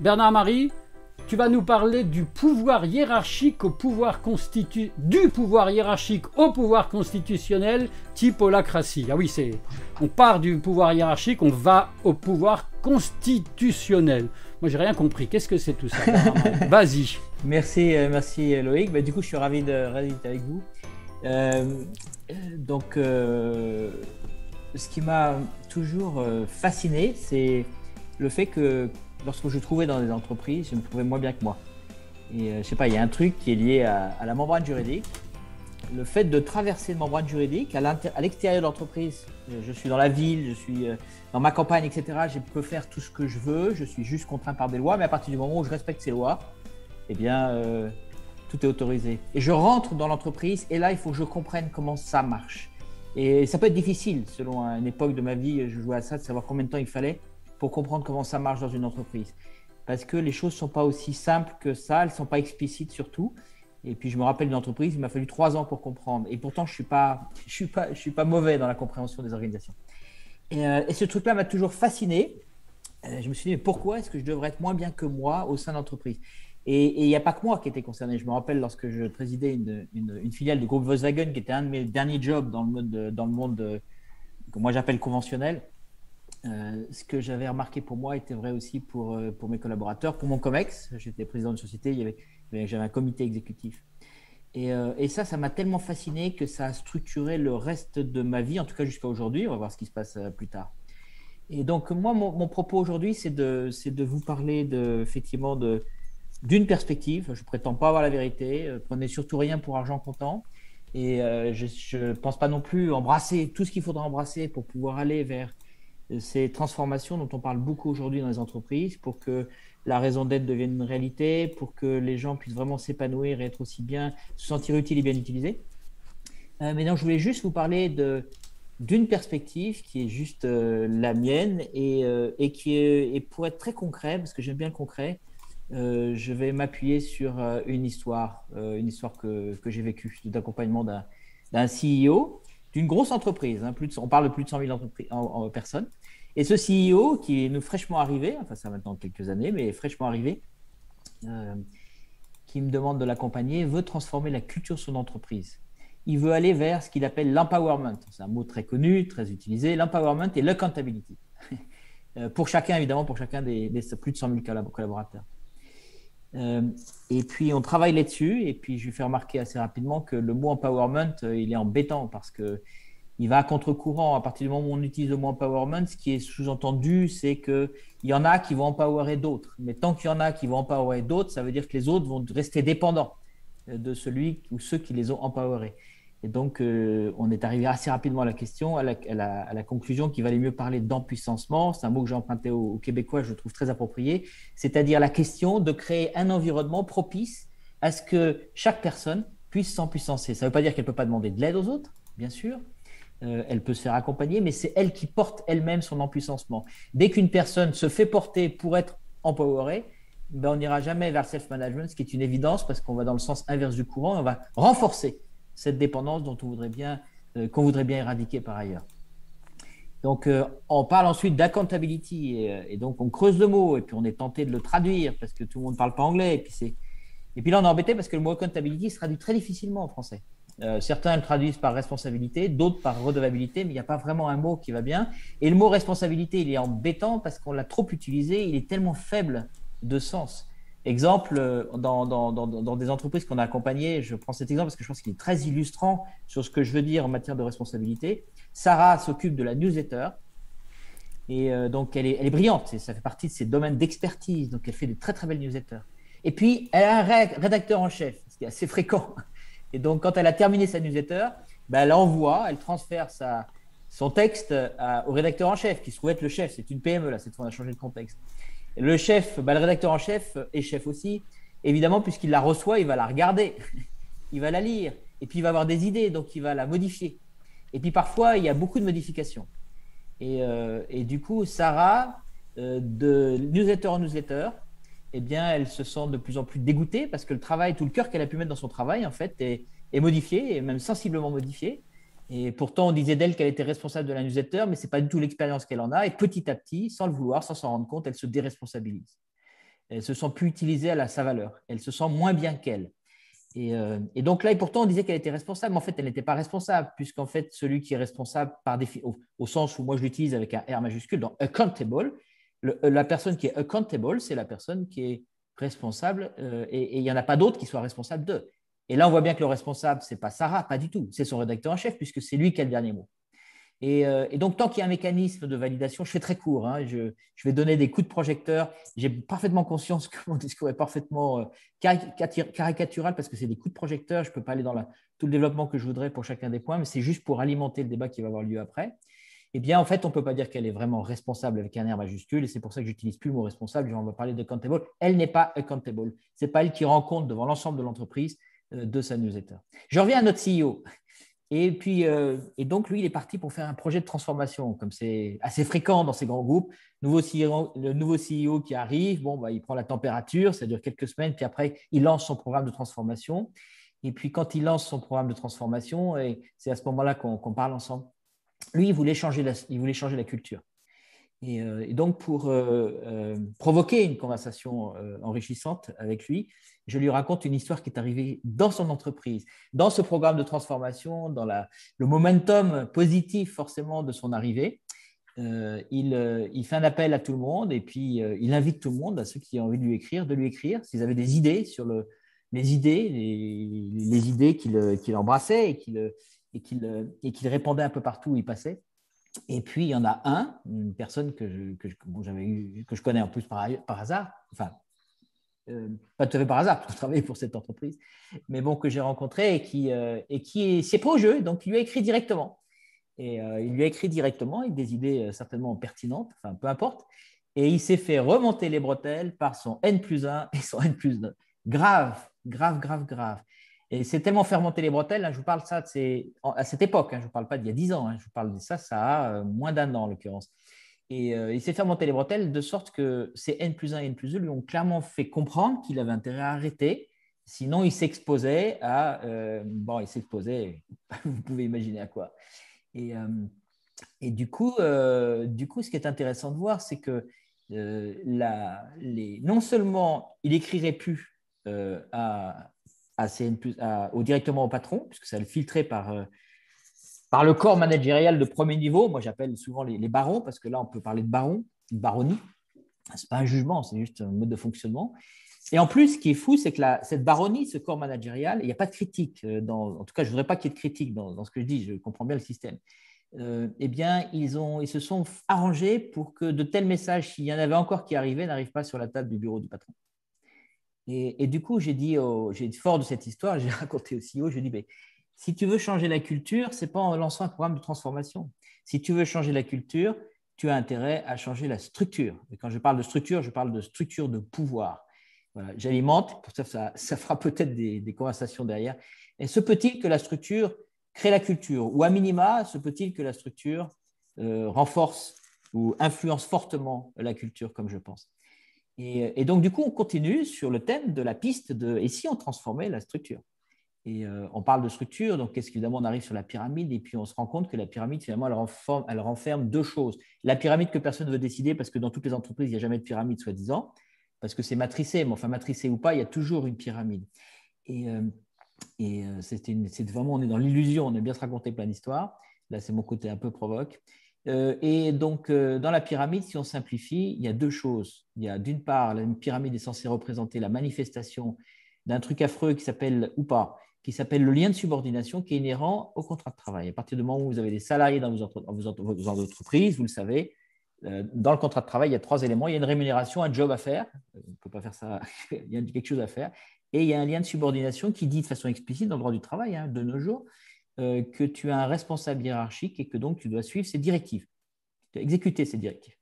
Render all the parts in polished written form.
Bernard-Marie, tu vas nous parler du pouvoir hiérarchique du pouvoir hiérarchique au pouvoir constitutionnel, type holacratie. Ah oui, on part du pouvoir hiérarchique, on va au pouvoir constitutionnel. Moi, j'ai rien compris. Qu'est-ce que c'est tout ça? Vas-y. Merci Loïc. Du coup, je suis ravi d'être avec vous. Ce qui m'a toujours fasciné, c'est le fait que lorsque je trouvais dans des entreprises, je me trouvais moins bien que moi. Et je sais pas, il y a un truc qui est lié à la membrane juridique. Le fait de traverser une membrane juridique à l'extérieur de l'entreprise, je suis dans la ville, je suis dans ma campagne, etc. Je peux faire tout ce que je veux, je suis juste contraint par des lois, mais à partir du moment où je respecte ces lois, eh bien, tout est autorisé. Et je rentre dans l'entreprise et là, il faut que je comprenne comment ça marche. Et ça peut être difficile, selon une époque de ma vie, je jouais à ça, de savoir combien de temps il fallait pour comprendre comment ça marche dans une entreprise. Parce que les choses ne sont pas aussi simples que ça, elles ne sont pas explicites surtout. Et puis, je me rappelle d'une entreprise, il m'a fallu 3 ans pour comprendre. Et pourtant, je suis pas mauvais dans la compréhension des organisations. Et ce truc-là m'a toujours fasciné. Je me suis dit, mais pourquoi est-ce que je devrais être moins bien que moi au sein de l'entreprise? Et il n'y a pas que moi qui était concerné. Je me rappelle lorsque je présidais une filiale du groupe Volkswagen, qui était un de mes derniers jobs dans le monde que moi j'appelle conventionnel. Ce que j'avais remarqué pour moi était vrai aussi pour mes collaborateurs, pour mon COMEX. J'étais président de société, j'avais un comité exécutif. Et ça m'a tellement fasciné que ça a structuré le reste de ma vie, en tout cas jusqu'à aujourd'hui. On va voir ce qui se passe plus tard. Et donc, moi, mon propos aujourd'hui, c'est de vous parler effectivement d'une perspective. Je ne prétends pas avoir la vérité. Prenez surtout rien pour argent comptant. Et je ne pense pas non plus embrasser tout ce qu'il faudra embrasser pour pouvoir aller vers ces transformations dont on parle beaucoup aujourd'hui dans les entreprises, pour que la raison d'être devienne une réalité, pour que les gens puissent vraiment s'épanouir et être aussi bien, se sentir utiles et bien utilisés. Mais non, je voulais juste vous parler d'une perspective qui est juste la mienne et et pour être très concret, parce que j'aime bien le concret, je vais m'appuyer sur une histoire que j'ai vécue d'accompagnement d'un CEO d'une grosse entreprise. On parle de plus de 100 000 personnes. Et ce CEO qui est fraîchement arrivé, enfin ça maintenant quelques années, mais fraîchement arrivé, qui me demande de l'accompagner, veut transformer la culture de son entreprise. Il veut aller vers ce qu'il appelle l'empowerment. C'est un mot très connu, très utilisé, l'empowerment et l'accountability. Pour chacun, évidemment, pour chacun des plus de 100 000 collaborateurs. Et puis, on travaille là-dessus. Et puis, je lui fais remarquer assez rapidement que le mot empowerment, il est embêtant parce qu'il va à contre-courant. À partir du moment où on utilise le mot empowerment, ce qui est sous-entendu, c'est qu'il y en a qui vont empowerer d'autres. Mais tant qu'il y en a qui vont empowerer d'autres, ça veut dire que les autres vont rester dépendants de celui ou ceux qui les ont empowerés. Et donc, on est arrivé assez rapidement à la question, à la conclusion qu'il valait mieux parler d'empuissancement. C'est un mot que j'ai emprunté aux Québécois, je le trouve très approprié. C'est-à-dire la question de créer un environnement propice à ce que chaque personne puisse s'empuissancer. Ça ne veut pas dire qu'elle ne peut pas demander de l'aide aux autres, bien sûr. Elle peut se faire accompagner, mais c'est elle qui porte elle-même son empuissancement. Dès qu'une personne se fait porter pour être empowerée, on n'ira jamais vers le self-management, ce qui est une évidence parce qu'on va dans le sens inverse du courant et on va renforcer cette dépendance qu'on voudrait bien éradiquer par ailleurs. Donc, on parle ensuite d'accountability et donc on creuse le mot et puis on est tenté de le traduire parce que tout le monde ne parle pas anglais. Et puis là, on est embêté parce que le mot accountability se traduit très difficilement en français. Certains le traduisent par responsabilité, d'autres par redevabilité, mais il n'y a pas vraiment un mot qui va bien. Et le mot responsabilité, il est embêtant parce qu'on l'a trop utilisé, il est tellement faible de sens. Exemple, dans des entreprises qu'on a accompagnées, je prends cet exemple parce que je pense qu'il est très illustrant sur ce que je veux dire en matière de responsabilité. Sarah s'occupe de la newsletter et donc elle est brillante, ça fait partie de ses domaines d'expertise, donc elle fait de très très belles newsletters. Et puis, elle a un rédacteur en chef, ce qui est assez fréquent. Et donc, quand elle a terminé sa newsletter, elle envoie, elle transfère son texte au rédacteur en chef, qui se trouve être le chef. C'est une PME, là, cette fois, on a changé de contexte. Le chef, le rédacteur en chef est chef aussi. Évidemment, puisqu'il la reçoit, il va la regarder, il va la lire, et puis il va avoir des idées, donc il va la modifier. Et puis parfois, il y a beaucoup de modifications. Et du coup, Sarah, de newsletter en newsletter, eh bien, elle se sent de plus en plus dégoûtée parce que le travail, tout le cœur qu'elle a pu mettre dans son travail, en fait, est modifié, et même sensiblement modifié. Et pourtant, on disait d'elle qu'elle était responsable de la newsletter, mais ce n'est pas du tout l'expérience qu'elle en a. Et petit à petit, sans le vouloir, sans s'en rendre compte, elle se déresponsabilise. elles se sentent plus utilisées à sa valeur. Elles se sentent moins bien qu'elles. Et donc là, et pourtant, on disait qu'elle était responsable, mais en fait, elle n'était pas responsable, puisqu'en fait, celui qui est responsable au sens où moi je l'utilise avec un R majuscule, dans accountable, la personne qui est accountable, c'est la personne qui est responsable, et il n'y en a pas d'autre qui soit responsable d'eux. Et là, on voit bien que le responsable, ce n'est pas Sarah, pas du tout, c'est son rédacteur en chef, puisque c'est lui qui a le dernier mot. Et donc, tant qu'il y a un mécanisme de validation, je fais très court, hein, je vais donner des coups de projecteur. J'ai parfaitement conscience que mon discours est parfaitement caricatural parce que c'est des coups de projecteur. Je ne peux pas aller dans tout le développement que je voudrais pour chacun des points, mais c'est juste pour alimenter le débat qui va avoir lieu après. Eh bien, en fait, on ne peut pas dire qu'elle est vraiment responsable avec un R majuscule, et c'est pour ça que je n'utilise plus le mot responsable. On va parler de accountable. Elle n'est pas accountable. Ce n'est pas elle qui rend compte devant l'ensemble de l'entreprise de sa newsletter. Je reviens à notre CEO. Et donc, lui, il est parti pour faire un projet de transformation, comme c'est assez fréquent dans ces grands groupes. Le nouveau CEO qui arrive, il prend la température, ça dure quelques semaines, puis après, il lance son programme de transformation. Et puis, quand il lance son programme de transformation, et c'est à ce moment-là qu'on parle ensemble, lui, il voulait changer la culture. Et donc, pour provoquer une conversation enrichissante avec lui, je lui raconte une histoire qui est arrivée dans son entreprise, dans ce programme de transformation, dans le momentum positif forcément de son arrivée. Il fait un appel à tout le monde et puis il invite tout le monde, à ceux qui ont envie de lui écrire s'ils avaient des idées sur les idées qu'il embrassait et qu'il répandait un peu partout où il passait. Et puis, il y en a une personne que je connais en plus par hasard, enfin, pas tout à fait par hasard, parce que je travaillais pour cette entreprise, mais que j'ai rencontré et qui s'est pris au jeu, donc il lui a écrit directement. Et il lui a écrit directement avec des idées certainement pertinentes, enfin, peu importe, et il s'est fait remonter les bretelles par son N+1 et son N+2. Grave. Et c'est tellement fait remonter les bretelles, hein, je vous parle de ça à cette époque, hein, je ne vous parle pas d'il y a 10 ans, hein, je vous parle de ça a moins d'un an en l'occurrence. Et il s'est fait remonter les bretelles de sorte que ces N+1 et N+2 lui ont clairement fait comprendre qu'il avait intérêt à arrêter, sinon il s'exposait vous pouvez imaginer à quoi. Et du coup, ce qui est intéressant de voir, c'est que non seulement il n'écrirait plus directement au patron, puisque ça le filtrait par le corps managérial de premier niveau. Moi, j'appelle souvent les barons, parce que là, on peut parler de baron, de baronnie. Ce n'est pas un jugement, c'est juste un mode de fonctionnement. Et en plus, ce qui est fou, c'est que cette baronnie, ce corps managérial, il n'y a pas de critique. En tout cas, je ne voudrais pas qu'il y ait de critique dans ce que je dis, je comprends bien le système. Eh bien, ils se sont arrangés pour que de tels messages, s'il y en avait encore qui arrivaient, n'arrivent pas sur la table du bureau du patron. Et du coup, j'ai dit fort de cette histoire, j'ai raconté au CEO, j'ai dit, si tu veux changer la culture, ce n'est pas en lançant un programme de transformation. Si tu veux changer la culture, tu as intérêt à changer la structure. Et quand je parle de structure, je parle de structure de pouvoir. Voilà, j'alimente, pour ça fera peut-être des conversations derrière. Et se peut-il que la structure crée la culture, ou à minima, se peut-il que la structure renforce ou influence fortement la culture, comme je pense. Et donc, du coup, on continue sur le thème de la piste de « et si on transformait la structure ?» Et on parle de structure, donc évidemment, on arrive sur la pyramide et puis on se rend compte que la pyramide, finalement, elle renferme deux choses. La pyramide que personne ne veut décider parce que dans toutes les entreprises, il n'y a jamais de pyramide, soi-disant, parce que c'est matricé, mais enfin, matricé ou pas, il y a toujours une pyramide. Et c'est vraiment, on est dans l'illusion, on aime bien se raconter plein d'histoires. Là, c'est mon côté un peu provoque. Et donc, dans la pyramide, si on simplifie, il y a deux choses. Il y a d'une part, une pyramide est censée représenter la manifestation d'un truc affreux qui s'appelle, ou pas, qui s'appelle le lien de subordination qui est inhérent au contrat de travail. À partir du moment où vous avez des salariés dans vos entreprises, vous le savez, dans le contrat de travail, il y a trois éléments. Il y a une rémunération, un job à faire. On ne peut pas faire ça, il y a quelque chose à faire. Et il y a un lien de subordination qui dit de façon explicite dans le droit du travail, hein, de nos jours, que tu as un responsable hiérarchique et que donc tu dois suivre ses directives, tu dois exécuter ses directives.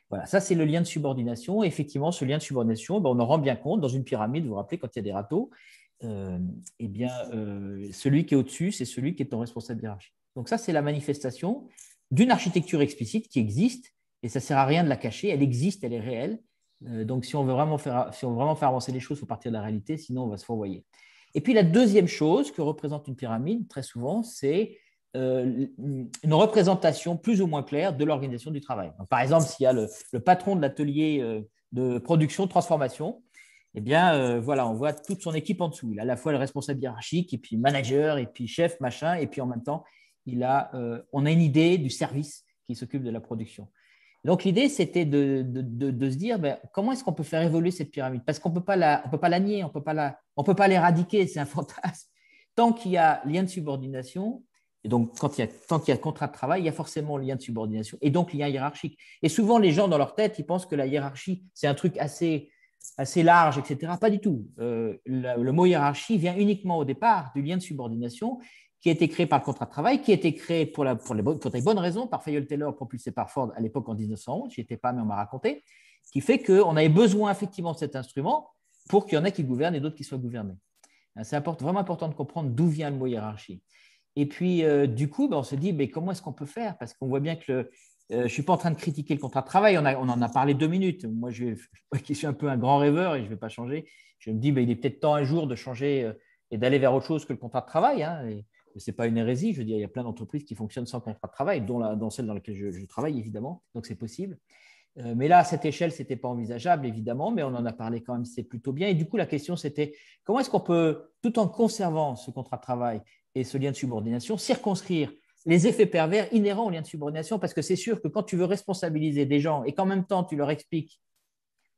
Voilà, ça c'est le lien de subordination. Et effectivement, ce lien de subordination, on en rend bien compte dans une pyramide. Vous vous rappelez, quand il y a des râteaux, celui qui est au-dessus, c'est celui qui est ton responsable hiérarchique. Donc ça, c'est la manifestation d'une architecture explicite qui existe et ça ne sert à rien de la cacher. Elle existe, elle est réelle. Donc si on veut vraiment faire avancer les choses, il faut partir de la réalité, sinon on va se fourvoyer. Et puis la deuxième chose que représente une pyramide, très souvent, c'est une représentation plus ou moins claire de l'organisation du travail. Donc, par exemple, s'il y a le patron de l'atelier de production, de transformation, eh bien, voilà, on voit toute son équipe en dessous. Il a à la fois le responsable hiérarchique, et puis manager, et puis chef, machin, et puis en même temps, on a une idée du service qui s'occupe de la production. Donc, l'idée, c'était de se dire comment est-ce qu'on peut faire évoluer cette pyramide? Parce qu'on ne peut pas la nier, on ne peut pas l'éradiquer, c'est un fantasme. Tant qu'il y a lien de subordination, et donc tant qu'il y a contrat de travail, il y a forcément lien de subordination et donc lien hiérarchique. Et souvent, les gens, dans leur tête, ils pensent que la hiérarchie, c'est un truc assez large, etc. Pas du tout. Le mot hiérarchie vient uniquement au départ du lien de subordination qui a été créé par le contrat de travail, qui a été créé pour des bonnes raisons par Fayol Taylor, propulsé par Ford à l'époque en 1911. Je n'y étais pas, mais on m'a raconté. Ce qui fait qu'on avait besoin effectivement de cet instrument pour qu'il y en ait qui gouvernent et d'autres qui soient gouvernés. C'est vraiment important de comprendre d'où vient le mot hiérarchie. Et puis, du coup, on se dit, comment est-ce qu'on peut faire? Parce qu'on voit bien que je ne suis pas en train de critiquer le contrat de travail. On en a parlé 2 minutes. Moi, qui suis un peu un grand rêveur et je ne vais pas changer, je me dis, il est peut-être temps un jour de changer et d'aller vers autre chose que le contrat de travail. Hein. Ce n'est pas une hérésie. Je veux dire, il y a plein d'entreprises qui fonctionnent sans contrat de travail, dont celle dans laquelle je travaille, évidemment. Donc, c'est possible. Mais là, à cette échelle, ce n'était pas envisageable, évidemment, mais on en a parlé quand même, c'est plutôt bien. Et du coup, la question, c'était comment est-ce qu'on peut, tout en conservant ce contrat de travail et ce lien de subordination, circonscrire les effets pervers inhérents au lien de subordination? Parce que c'est sûr que quand tu veux responsabiliser des gens et qu'en même temps, tu leur expliques,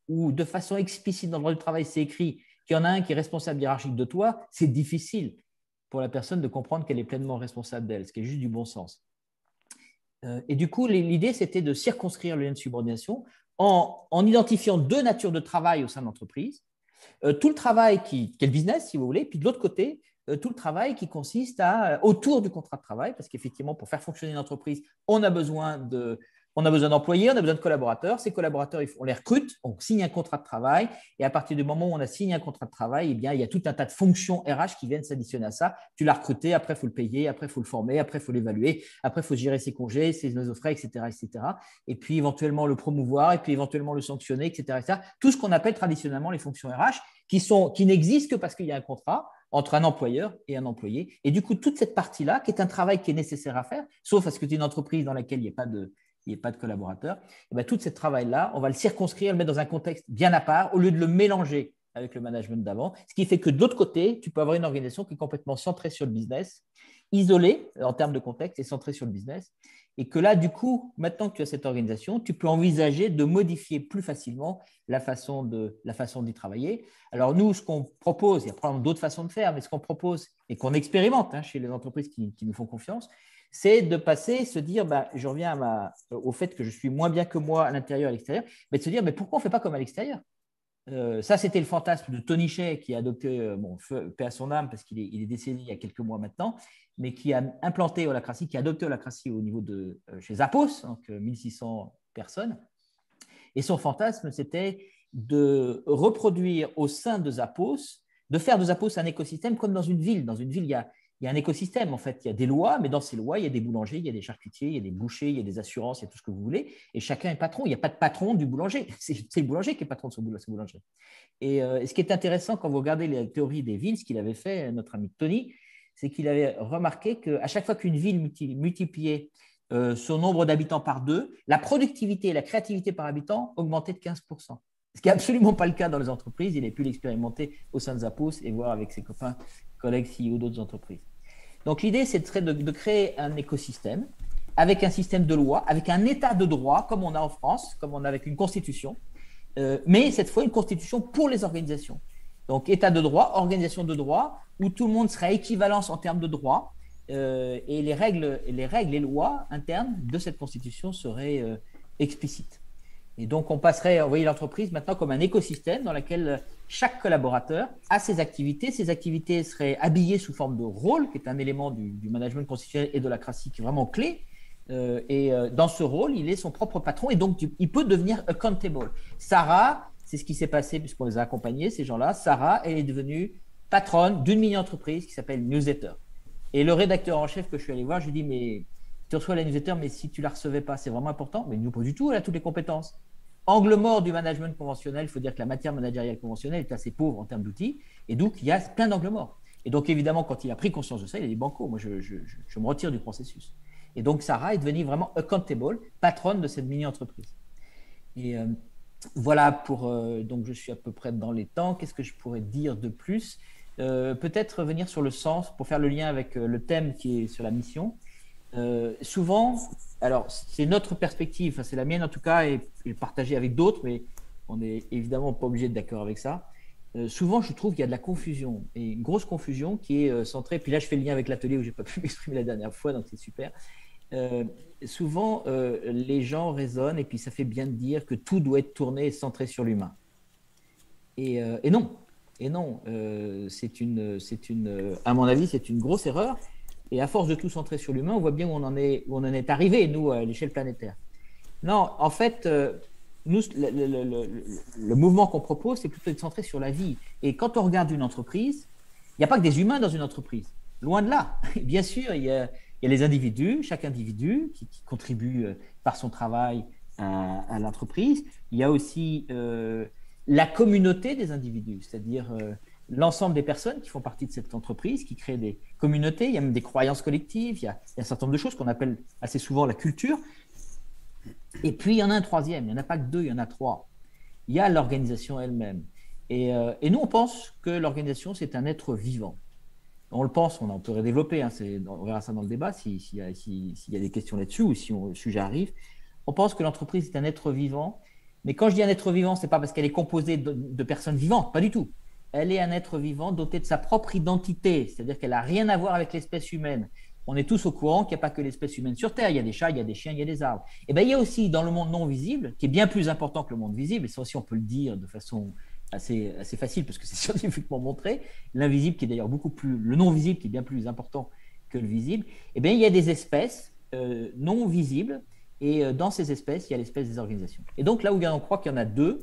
ou de façon explicite dans le droit du travail, c'est écrit qu'il y en a un qui est responsable hiérarchique de toi, c'est difficile pour la personne de comprendre qu'elle est pleinement responsable d'elle, ce qui est juste du bon sens. Et du coup, l'idée, c'était de circonscrire le lien de subordination en identifiant 2 natures de travail au sein de l'entreprise. Tout le travail qui est le business, si vous voulez, puis de l'autre côté, tout le travail qui consiste autour du contrat de travail, parce qu'effectivement, pour faire fonctionner une entreprise, on a besoin d'employés, on a besoin de collaborateurs. Ces collaborateurs, on les recrute, on signe un contrat de travail. Et à partir du moment où on a signé un contrat de travail, eh bien, il y a tout un tas de fonctions RH qui viennent s'additionner à ça. Tu l'as recruté, après, il faut le payer, après, il faut le former, après, il faut l'évaluer, après, il faut gérer ses congés, ses frais, etc., etc. Et puis, éventuellement, le promouvoir, et puis, éventuellement, le sanctionner, etc., etc. Tout ce qu'on appelle traditionnellement les fonctions RH qui n'existent que parce qu'il y a un contrat entre un employeur et un employé. Et du coup, toute cette partie-là, qui est un travail qui est nécessaire à faire, sauf parce que tu es une entreprise dans laquelle il n'y a pas de collaborateurs, et bien, tout ce travail-là, on va le circonscrire, le mettre dans un contexte bien à part, au lieu de le mélanger avec le management d'avant. Ce qui fait que de l'autre côté, tu peux avoir une organisation qui est complètement centrée sur le business, isolée en termes de contexte et centrée sur le business. Et que là, du coup, maintenant que tu as cette organisation, tu peux envisager de modifier plus facilement la façon d'y travailler. Alors nous, ce qu'on propose, il y a probablement d'autres façons de faire, mais ce qu'on propose et qu'on expérimente chez les entreprises qui nous font confiance, c'est de passer, se dire, je reviens au fait que je suis moins bien que moi à l'intérieur et à l'extérieur, mais de se dire, pourquoi on ne fait pas comme à l'extérieur? Ça, c'était le fantasme de Tony Hsieh qui a adopté, paix à son âme, parce qu'il est décédé il y a quelques mois maintenant, mais qui a implanté Holacracy, qui a adopté Holacracy au niveau chez Zappos, donc 1600 personnes. Et son fantasme, c'était de reproduire au sein de Zappos, de faire de Zappos un écosystème comme dans une ville. Dans une ville, il y a un écosystème, en fait. Il y a des lois, mais dans ces lois, il y a des boulangers, il y a des charcutiers, il y a des bouchers, il y a des assurances, il y a tout ce que vous voulez. Et chacun est patron. Il n'y a pas de patron du boulanger. C'est le boulanger qui est patron de son boulanger. Et ce qui est intéressant, quand vous regardez les théories des villes, ce qu'il avait fait, notre ami Tony, c'est qu'il avait remarqué qu'à chaque fois qu'une ville multipliait son nombre d'habitants par 2, la productivité et la créativité par habitant augmentaient de 15%. Ce qui n'est absolument pas le cas dans les entreprises. Il a pu l'expérimenter au sein de Zappos et voir avec ses copains, collègues, CEO d'autres entreprises. Donc, l'idée, c'est de créer un écosystème avec un système de loi, avec un état de droit, comme on a en France, comme on a avec une constitution, mais cette fois, une constitution pour les organisations. Donc, état de droit, organisation de droit, où tout le monde serait à équivalence en termes de droit, et les règles, les lois internes de cette constitution seraient explicites. Et donc, on passerait, vous voyez, l'entreprise maintenant comme un écosystème dans lequel chaque collaborateur a ses activités. Ces activités seraient habillées sous forme de rôle, qui est un élément du management constitutionnel et de l'holacracy qui est vraiment clé. Et dans ce rôle, il est son propre patron et donc il peut devenir accountable. Sarah, c'est ce qui s'est passé puisqu'on les a accompagnés, ces gens-là. Sarah, elle est devenue patronne d'une mini-entreprise qui s'appelle Newsletter. Et le rédacteur en chef que je suis allé voir, je lui dis, mais tu reçois la newsletter, mais si tu ne la recevais pas, c'est vraiment important. Mais nous, pas du tout, elle a toutes les compétences. Angle mort du management conventionnel, il faut dire que la matière managériale conventionnelle est assez pauvre en termes d'outils. Et donc, il y a plein d'angles morts. Et donc, évidemment, quand il a pris conscience de ça, il a dit, banco, moi, je me retire du processus. Et donc, Sarah est devenue vraiment accountable, patronne de cette mini-entreprise. Et Voilà donc je suis à peu près dans les temps. Qu'est-ce que je pourrais dire de plus? Peut-être revenir sur le sens pour faire le lien avec le thème qui est sur la mission. Souvent, alors c'est notre perspective, c'est la mienne en tout cas, et partagée avec d'autres, mais on n'est évidemment pas obligé d'être d'accord avec ça. Souvent, je trouve qu'il y a de la confusion, et une grosse confusion qui est centrée. Puis là, je fais le lien avec l'atelier où j'ai pas pu m'exprimer la dernière fois, donc c'est super. Souvent, les gens raisonnent, et puis ça fait bien de dire que tout doit être tourné et centré sur l'humain. Et non, à mon avis, c'est une grosse erreur. Et à force de tout centrer sur l'humain, on voit bien où on en est arrivé, nous, à l'échelle planétaire. Non, en fait, nous, le mouvement qu'on propose, c'est plutôt de centrer sur la vie. Et quand on regarde une entreprise, il n'y a pas que des humains dans une entreprise. Loin de là. Bien sûr, il y a les individus, chaque individu qui contribue par son travail à l'entreprise. Il y a aussi la communauté des individus, c'est-à-dire l'ensemble des personnes qui font partie de cette entreprise, qui créent des communautés. Il y a même des croyances collectives, il y a un certain nombre de choses qu'on appelle assez souvent la culture. Et puis, il y en a un troisième, il n'y en a pas que deux, il y en a trois. Il y a l'organisation elle-même. Et nous, on pense que l'organisation, c'est un être vivant. On le pense, on peut redévelopper, hein, on verra ça dans le débat s'il y a des questions là-dessus ou si le sujet arrive. On pense que l'entreprise est un être vivant, mais quand je dis un être vivant, ce n'est pas parce qu'elle est composée de personnes vivantes, pas du tout. Elle est un être vivant doté de sa propre identité, c'est-à-dire qu'elle n'a rien à voir avec l'espèce humaine. On est tous au courant qu'il n'y a pas que l'espèce humaine sur Terre, il y a des chats, il y a des chiens, il y a des arbres. Et bien, il y a aussi dans le monde non visible, qui est bien plus important que le monde visible, et ça aussi on peut le dire de façon assez facile parce que c'est scientifiquement montré, l'invisible qui est d'ailleurs le non visible qui est bien plus important que le visible, et bien il y a des espèces non visibles, et dans ces espèces, il y a l'espèce des organisations. Et donc là où on croit qu'il y en a deux,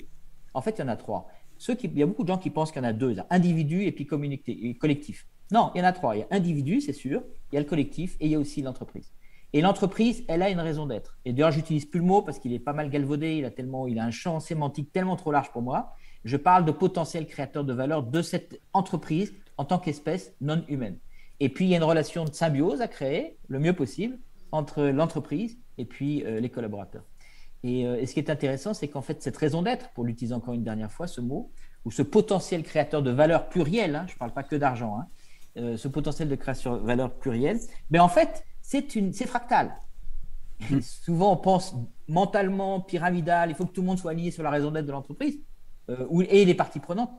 en fait il y en a trois. Il y a beaucoup de gens qui pensent qu'il y en a deux, individu et puis communauté et collectif. Non, il y en a trois. Il y a individu, c'est sûr, il y a le collectif et il y a aussi l'entreprise. Et l'entreprise, elle a une raison d'être. Et d'ailleurs, j'utilise plus le mot parce qu'il est pas mal galvaudé, il a un champ sémantique tellement trop large pour moi. Je parle de potentiel créateur de valeur de cette entreprise en tant qu'espèce non humaine. Et puis, il y a une relation de symbiose à créer le mieux possible entre l'entreprise et puis les collaborateurs. Et ce qui est intéressant, c'est qu'en fait, cette raison d'être, pour l'utiliser encore une dernière fois, ce mot, ou ce potentiel créateur de valeur pluriel, hein, je ne parle pas que d'argent, hein, ce potentiel de création de valeur pluriel, mais en fait, c'est fractal. Souvent, on pense mentalement, pyramidal, il faut que tout le monde soit aligné sur la raison d'être de l'entreprise et les parties prenantes.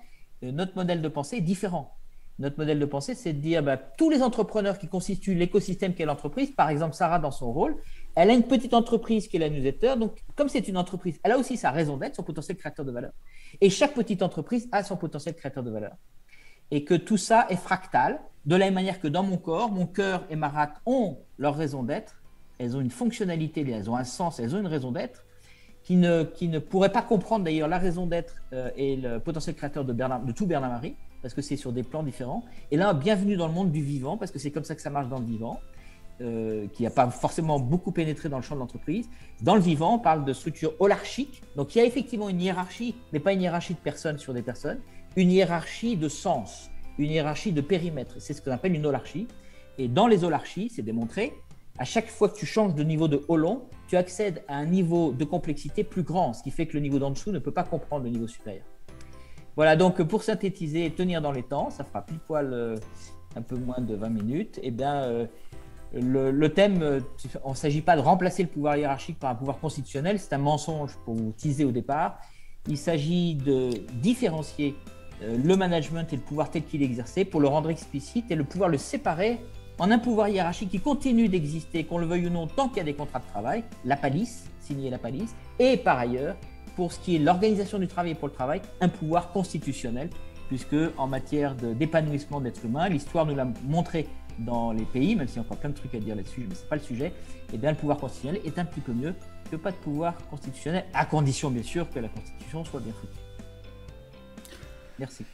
Notre modèle de pensée est différent. Notre modèle de pensée, c'est de dire tous les entrepreneurs qui constituent l'écosystème qu'est l'entreprise, par exemple Sarah dans son rôle, elle a une petite entreprise qui est la newsletter, donc comme c'est une entreprise, elle a aussi sa raison d'être, son potentiel créateur de valeur. Et chaque petite entreprise a son potentiel créateur de valeur. Et que tout ça est fractal, de la même manière que dans mon corps, mon cœur et ma rate ont leur raison d'être, elles ont une fonctionnalité, elles ont un sens, elles ont une raison d'être, qui ne pourrait pas comprendre d'ailleurs la raison d'être et le potentiel créateur de tout Bernard-Marie, parce que c'est sur des plans différents. Et là, bienvenue dans le monde du vivant, parce que c'est comme ça que ça marche dans le vivant, qui n'a pas forcément beaucoup pénétré dans le champ de l'entreprise. Dans le vivant, on parle de structure holarchique. Donc, il y a effectivement une hiérarchie, mais pas une hiérarchie de personnes sur des personnes, une hiérarchie de sens, une hiérarchie de périmètre. C'est ce qu'on appelle une holarchie. Et dans les holarchies, c'est démontré, à chaque fois que tu changes de niveau de holon, tu accèdes à un niveau de complexité plus grand, ce qui fait que le niveau d'en dessous ne peut pas comprendre le niveau supérieur. Voilà, donc pour synthétiser et tenir dans les temps, ça fera pile poil un peu moins de 20 minutes, et bien le thème, il ne s'agit pas de remplacer le pouvoir hiérarchique par un pouvoir constitutionnel, c'est un mensonge pour vous teaser au départ. Il s'agit de différencier le management et le pouvoir tel qu'il est exercé pour le rendre explicite et le pouvoir le séparer en un pouvoir hiérarchique qui continue d'exister, qu'on le veuille ou non, tant qu'il y a des contrats de travail, la palisse, signer la palisse, et par ailleurs, pour ce qui est l'organisation du travail et pour le travail, un pouvoir constitutionnel, puisque en matière d'épanouissement de l'être humain, l'histoire nous l'a montré dans les pays, même s'il y a encore plein de trucs à dire là-dessus, mais ce n'est pas le sujet, et bien le pouvoir constitutionnel est un petit peu mieux que pas de pouvoir constitutionnel, à condition bien sûr que la Constitution soit bien foutue. Merci.